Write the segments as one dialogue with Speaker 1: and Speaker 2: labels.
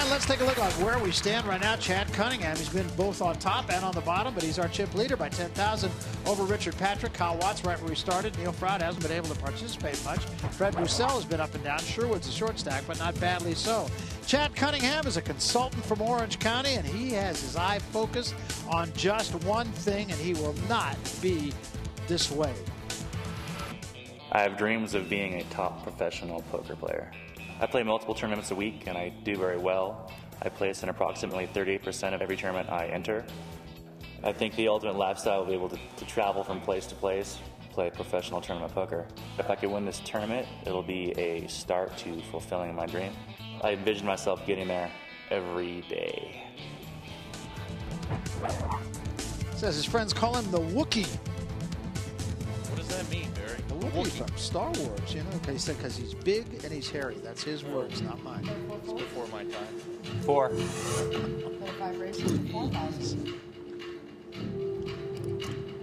Speaker 1: And let's take a look at where we stand right now. Chad Cunningham, he's been both on top and on the bottom, but he's our chip leader by 10,000 over Richard Patrick. Kyle Watts right where we started. Neil Froud hasn't been able to participate much. Fred Roussel has been up and down. Sherwood's a short stack, but not badly so. Chad Cunningham is a consultant from Orange County, and he has his eye focused on just one thing, and he will not be dissuaded.
Speaker 2: I have dreams of being a top professional poker player. I play multiple tournaments a week and I do very well. I place in approximately 38% of every tournament I enter. I think the ultimate lifestyle will be able to travel from place to place, play professional tournament poker. If I could win this tournament, it'll be a start to fulfilling my dream. I envision myself getting there every day.
Speaker 1: Says his friends call him the Wookiee.
Speaker 3: What does that mean, Barry?
Speaker 1: The Wookiee from Star Wars, you know, because he said because he's big and he's hairy. That's his words, not mine.
Speaker 3: It's before my time.
Speaker 2: 4.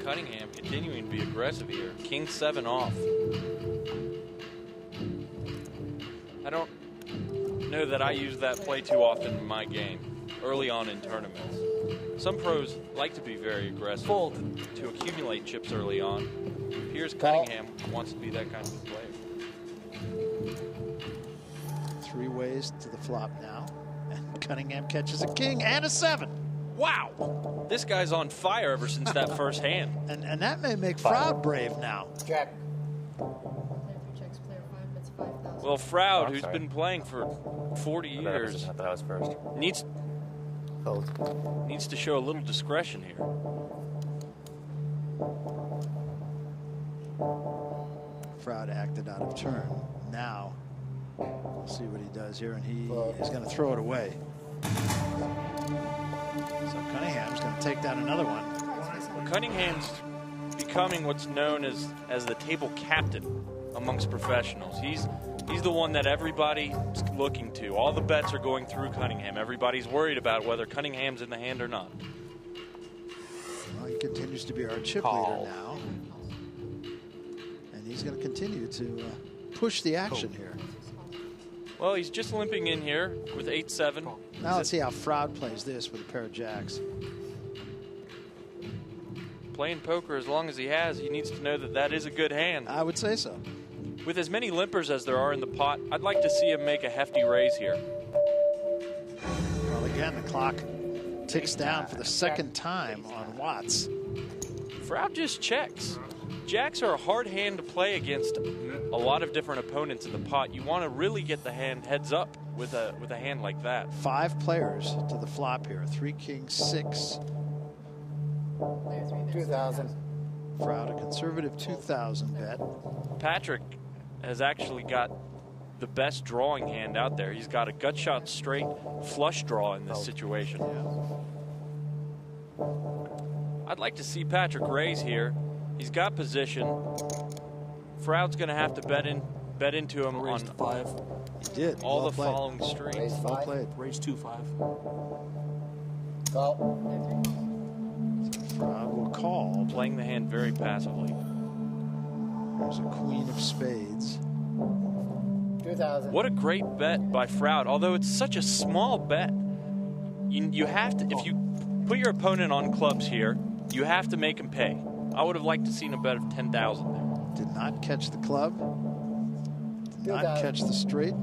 Speaker 3: Cunningham continuing to be aggressive here. King 7 off. I don't know that I use that play too often in my game, early on in tournaments. Some pros like to be very aggressive to accumulate chips early on. Here's Cunningham wants to be that kind of player.
Speaker 1: 3 ways to the flop now. And Cunningham catches a king and a 7.
Speaker 3: Wow! This guy's on fire ever since that first hand.
Speaker 1: And that may make Froud brave now.
Speaker 4: Jack.
Speaker 3: Well, Froud, who's been playing for 40 years,
Speaker 2: That was first.
Speaker 3: needs to show a little discretion here.
Speaker 1: Froud acted out of turn. Now, we'll see what he does here, and he is going to throw it away. So Cunningham's going to take down another one.
Speaker 3: Well, Cunningham's becoming what's known as the table captain amongst professionals. He's the one that everybody's looking to. All the bets are going through Cunningham. Everybody's worried about whether Cunningham's in the hand or not.
Speaker 1: Well, he continues to be our chip leader now. And he's going to continue to push the action here.
Speaker 3: Well, he's just limping in here with 8-7.
Speaker 1: Now let's see how Froud plays this with a pair of jacks.
Speaker 3: Playing poker as long as he has, he needs to know that that is a good hand.
Speaker 1: I would say so.
Speaker 3: With as many limpers as there are in the pot, I'd like to see him make a hefty raise here.
Speaker 1: Well, again, the clock ticks down for the second time on Watts.
Speaker 3: Froud just checks. Jacks are a hard hand to play against a lot of different opponents in the pot. You want to really get the hand heads up with a hand like that.
Speaker 1: 5 players to the flop here. 3 kings, 6.
Speaker 4: 2,000.
Speaker 1: Froud, a conservative 2,000 bet.
Speaker 3: Patrick has actually got the best drawing hand out there. He's got a gut shot straight flush draw in this situation. I'd like to see Patrick raise here. He's got position. Froud's going to have to bet into him on
Speaker 5: 5.
Speaker 1: He did.
Speaker 3: all
Speaker 1: Well
Speaker 3: the
Speaker 1: played.
Speaker 3: following streams.
Speaker 4: Raise
Speaker 1: Well
Speaker 4: 5.
Speaker 1: played.
Speaker 5: Raise 2-5.
Speaker 4: Call.
Speaker 1: Froud will call.
Speaker 3: Playing the hand very passively.
Speaker 1: There's a queen of spades.
Speaker 4: 2,000.
Speaker 3: What a great bet by Froud. Although it's such a small bet, you have to, if you put your opponent on clubs here, you have to make him pay. I would have liked to seen a bet of 10,000 there.
Speaker 1: Did not catch the club. Did not
Speaker 4: 2,000.
Speaker 1: catch the straight.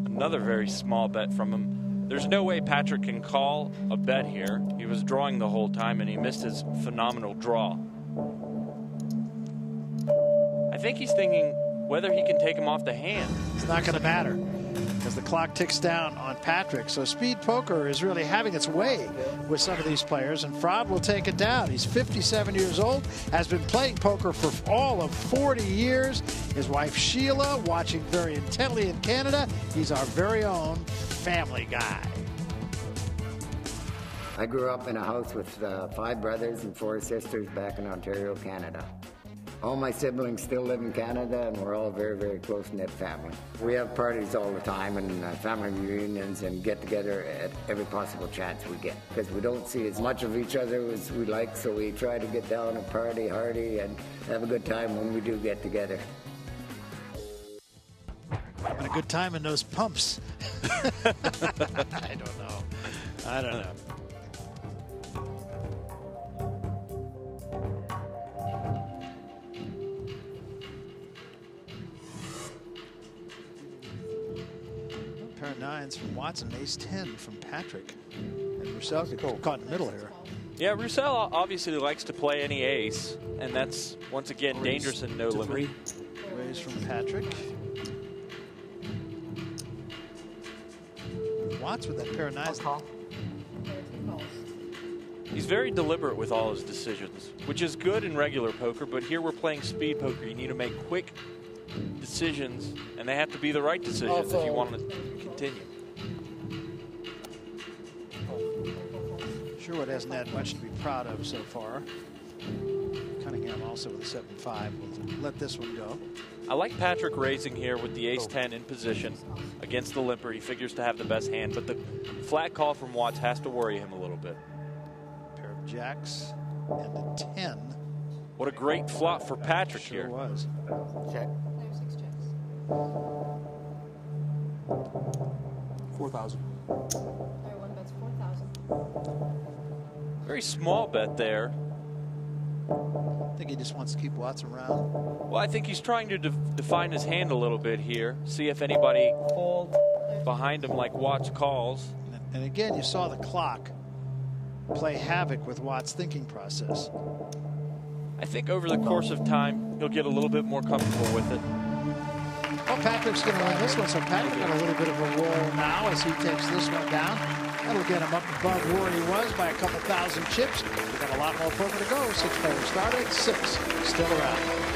Speaker 3: Another very small bet from him. There's no way Patrick can call a bet here. He was drawing the whole time and he missed his phenomenal draw. I think he's thinking whether he can take him off the hand.
Speaker 1: It's not going to matter because the clock ticks down on Patrick. So speed poker is really having its way with some of these players, and Froud will take it down. He's 57 years old, has been playing poker for all of 40 years. His wife Sheila watching very intently in Canada. He's our very own family guy.
Speaker 4: I grew up in a house with 5 brothers and 4 sisters back in Ontario, Canada. All my siblings still live in Canada, and we're all very, very close-knit family. We have parties all the time and family reunions and get together at every possible chance we get, because we don't see as much of each other as we like, so we try to get down and party hardy and have a good time when we do get together.
Speaker 1: I'm going to good time in those pumps. I don't know. I don't know. Pair of nines from Watson, ace 10 from Patrick. And Roussel gets caught in the middle here.
Speaker 3: Yeah, Roussel obviously likes to play any ace, and that's, once again, dangerous and no limit.
Speaker 1: Raise from Patrick. Watts with that pair of nines.
Speaker 3: He's very deliberate with all his decisions, which is good in regular poker, but here we're playing speed poker. You need to make quick decisions, and they have to be the right decisions if you want to continue.
Speaker 1: Sherwood hasn't had much to be proud of so far. Cunningham also with a 7-5. We'll let this one go.
Speaker 3: I like Patrick raising here with the ace-10 in position against the limper. He figures to have the best hand, but the flat call from Watts has to worry him a little bit.
Speaker 1: Pair of jacks and a 10.
Speaker 3: What a great flop for Patrick
Speaker 1: Sure
Speaker 3: here.
Speaker 1: was.
Speaker 4: Check.
Speaker 5: 4,000.
Speaker 6: Everyone bets 4,000.
Speaker 3: Very small bet there.
Speaker 1: I think he just wants to keep Watts around.
Speaker 3: Well, I think he's trying to define his hand a little bit here. See if anybody behind him like Watts calls.
Speaker 1: And again, you saw the clock play havoc with Watts' thinking process.
Speaker 3: I think over the course of time, he'll get a little bit more comfortable with it.
Speaker 1: Well, Patrick's going to win this one, so Patrick got a little bit of a roll now as he takes this one down. That'll get him up above where he was by a couple thousand chips. We've got a lot more poker to go. 6 players started, 6 still around.